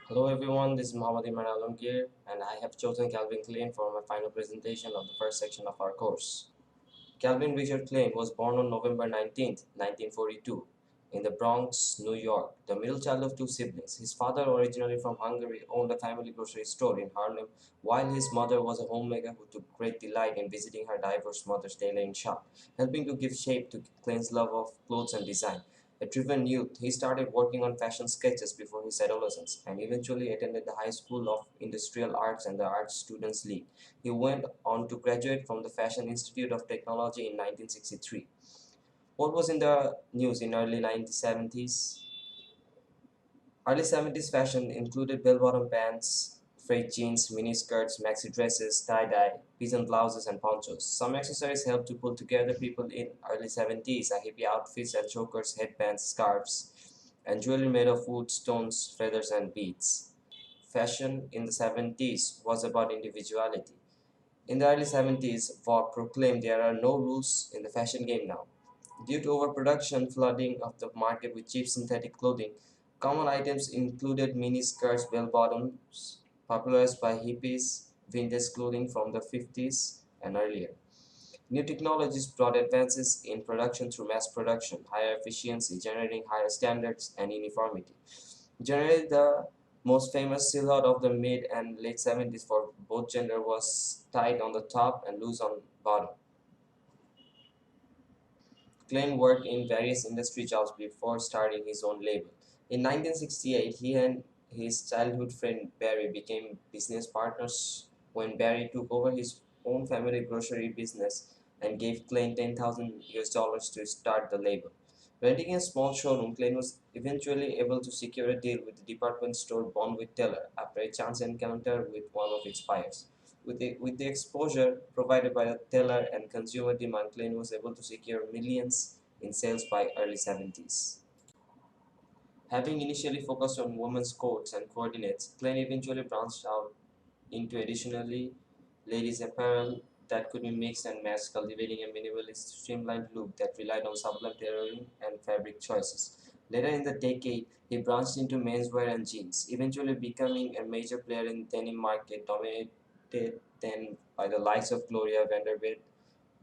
Hello everyone, this is Muhammad Iman Alamgir and I have chosen Calvin Klein for my final presentation of the first section of our course. Calvin Richard Klein was born on November 19, 1942 in the Bronx, New York, the middle child of two siblings. His father, originally from Hungary, owned a family grocery store in Harlem, while his mother was a homemaker who took great delight in visiting her divorced mother's tailoring shop, helping to give shape to Klein's love of clothes and design. A driven youth, he started working on fashion sketches before his adolescence and eventually attended the High School of Industrial Arts and the Arts Students League. He went on to graduate from the Fashion Institute of Technology in 1963. What was in the news in early 1970s? Early 70s fashion included bell-bottom pants, frayed jeans, miniskirts, maxi dresses, tie-dye, pigeon blouses, and ponchos. Some accessories helped to pull together people in early 70s, hippie outfits and chokers, headbands, scarves, and jewelry made of wood, stones, feathers, and beads. Fashion in the 70s was about individuality. In the early 70s, Vogue proclaimed there are no rules in the fashion game now. Due to overproduction, flooding of the market with cheap synthetic clothing, common items included mini-skirts, bell-bottoms, popularized by hippies, vintage clothing from the 50s and earlier. New technologies brought advances in production through mass production, higher efficiency, generating higher standards and uniformity. Generally, the most famous silhouette of the mid and late 70s for both gender was tight on the top and loose on bottom. Klein worked in various industry jobs before starting his own label. In 1968, he and his childhood friend Barry became business partners when Barry took over his own family grocery business and gave Klein 10,000 US dollars to start the label. Renting a small showroom, Klein was eventually able to secure a deal with the department store Bonwit Teller after a chance encounter with one of its buyers. With the exposure provided by the teller and consumer demand, Klein was able to secure millions in sales by early 70s. Having initially focused on women's coats and coordinates, Klein eventually branched out into additionally ladies' apparel that could be mixed and matched, cultivating a minimalist, streamlined look that relied on sublime tailoring and fabric choices. Later in the decade, he branched into menswear and jeans, eventually becoming a major player in denim market dominated then by the likes of Gloria Vanderbilt,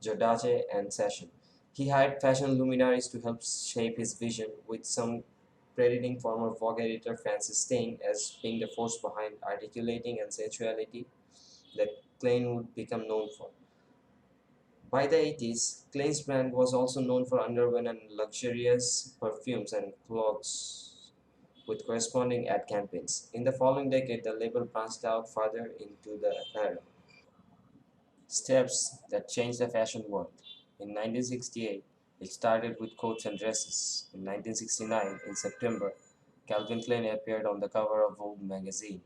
Jordache, and Session. He hired fashion luminaries to help shape his vision, with some crediting former Vogue editor Francis Stein as being the force behind articulating and sensuality that Klein would become known for. By the 80s, Klein's brand was also known for underwear and luxurious perfumes and clothes with corresponding ad campaigns. In the following decade, the label branched out further into the apparel. Steps that changed the fashion world. In 1968, it started with coats and dresses. In 1969, in September, Calvin Klein appeared on the cover of Vogue magazine.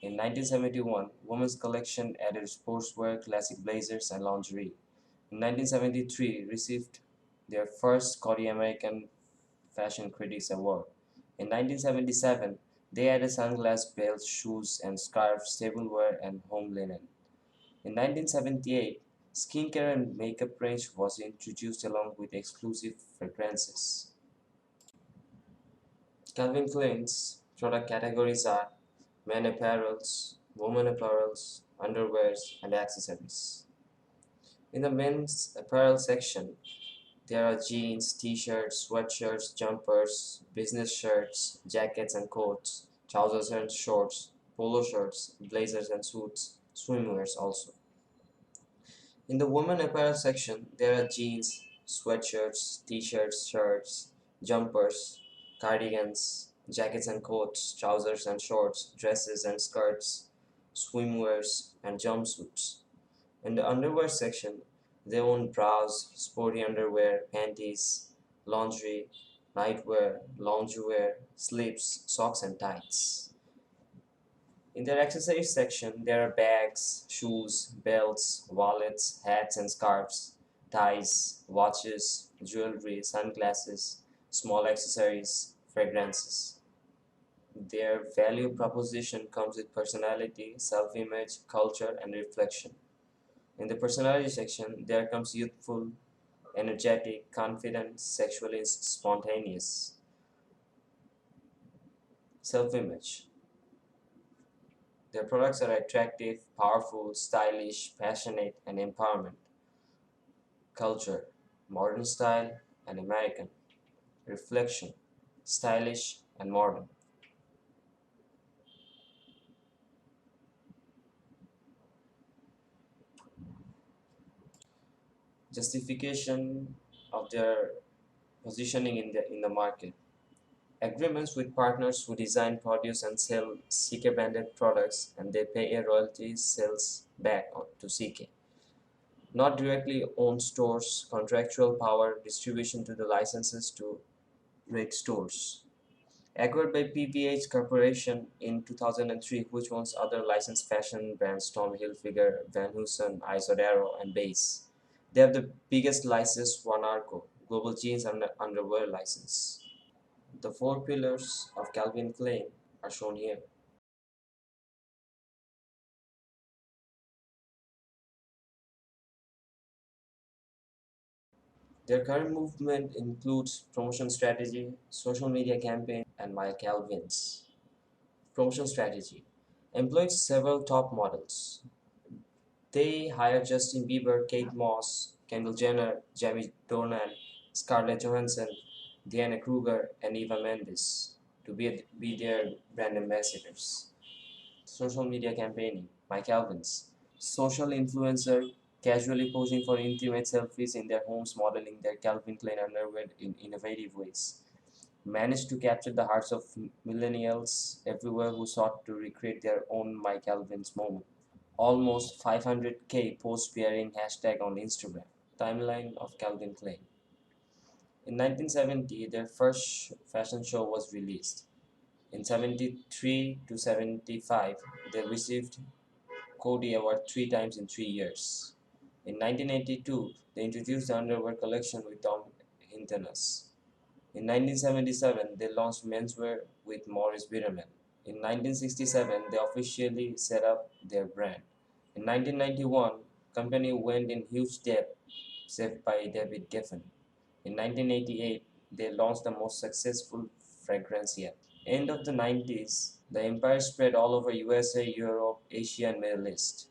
In 1971, women's collection added sportswear, classic blazers, and lingerie. In 1973, received their first Scotty American Fashion Critics Award. In 1977, they added sunglasses, belts, shoes, and scarves, tableware, and home linen. In 1978, skincare and makeup range was introduced along with exclusive fragrances. Calvin Klein's product categories are men apparels, women apparels, underwears, and accessories. In the men's apparel section, there are jeans, t-shirts, sweatshirts, jumpers, business shirts, jackets and coats, trousers and shorts, polo shirts, blazers and suits, swimwears also. In the women apparel section, there are jeans, sweatshirts, t-shirts, shirts, jumpers, cardigans, jackets and coats, trousers and shorts, dresses and skirts, swimwears, and jumpsuits. In the underwear section, they own bras, sporty underwear, panties, lingerie, nightwear, loungewear, slips, socks, and tights. In their accessories section, there are bags, shoes, belts, wallets, hats and scarves, ties, watches, jewelry, sunglasses, small accessories, fragrances. Their value proposition comes with personality, self-image, culture, and reflection. In the personality section, there comes youthful, energetic, confident, sexually spontaneous. Self-image. Their products are attractive, powerful, stylish, passionate, and empowerment. Culture, modern style and American. Reflection, stylish and modern. Justification of their positioning in the market. Agreements with partners who design, produce, and sell CK branded products, and they pay a royalty sales back to CK. Not directly owned stores, contractual power, distribution to the licenses to rate stores. Acquired by PVH Corporation in 2003, which owns other licensed fashion brands Tommy Hilfiger, Van Heusen, Isodaro, and Base. They have the biggest license, One Arco, global jeans and underwear license. The four pillars of Calvin Klein are shown here. Their current movement includes promotion strategy, social media campaign, and My Calvin's. Promotion strategy employed several top models. They hired Justin Bieber, Kate Moss, Kendall Jenner, Jamie Dornan, Scarlett Johansson, Diana Kruger, and Eva Mendes to be their brand ambassadors. Social media campaigning, Mike Alvin's. Social influencer casually posing for intimate selfies in their homes, modeling their Calvin Klein underwear in innovative ways. Managed to capture the hearts of millennials everywhere who sought to recreate their own Mike Alvin's moment. Almost 500K posts bearing hashtag on Instagram. Timeline of Calvin Klein. In 1970, their first fashion show was released. In 73 to 75, they received Cody Award 3 times in 3 years. In 1982, they introduced the underwear collection with Tom Hintonus. In 1977, they launched menswear with Morris Biderman. In 1967, they officially set up their brand. In 1991, company went in huge debt, saved by David Geffen. In 1988, they launched the most successful fragrance yet. End of the 90s, the empire spread all over USA, Europe, Asia, and Middle East.